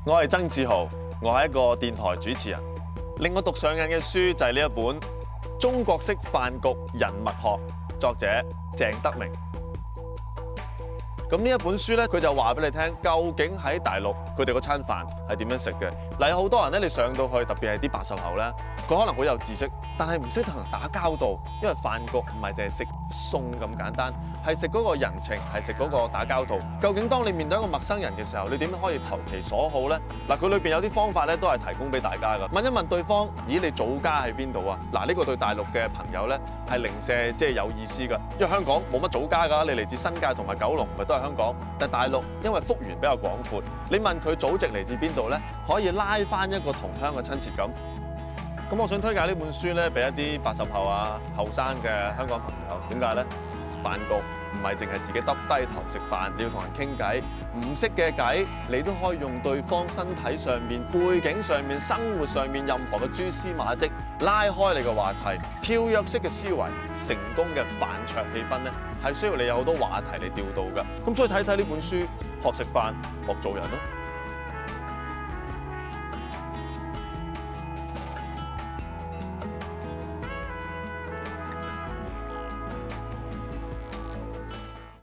我係曾志豪，我係一個電台主持人。令我讀上癮嘅書就係呢一本《中國式飯局人脈學》，作者鄭德明。咁呢一本書咧，佢就話俾你聽，究竟喺大陸佢哋嗰餐飯係點樣食嘅。嗱，有好多人咧，你上到去，特別係啲80後咧，佢可能好有知識，但係唔識同人打交道，因為飯局唔係淨係食餸咁簡單，係食嗰個人情，係食嗰個打交道。究竟當你面對一個陌生人嘅時候，你點樣可以投其所好咧？嗱，佢裏邊有啲方法咧，都係提供俾大家㗎。問一問對方，咦，你祖家喺邊度啊？嗱，呢個對大陸嘅朋友咧係零舍即係有意思㗎，因為香港冇乜祖家㗎，你嚟自新界同埋九龍，咪都係香港。但係大陸因為幅員比較廣闊，你問佢祖籍嚟自邊度咧，可以拉翻一個同鄉嘅親切感。咁我想推介呢本書咧，俾一啲80後啊、後生嘅香港朋友。點解咧？飯局唔係淨係自己耷低頭食飯，你要同人傾偈。唔識嘅偈，你都可以用對方身體上面、背景上面、生活上面任何嘅蛛絲馬跡，拉開你嘅話題。跳躍式嘅思維，成功嘅飯桌氣氛咧，係需要你有好多話題嚟調度㗎。咁所以睇睇呢本書，學食飯，學做人咯。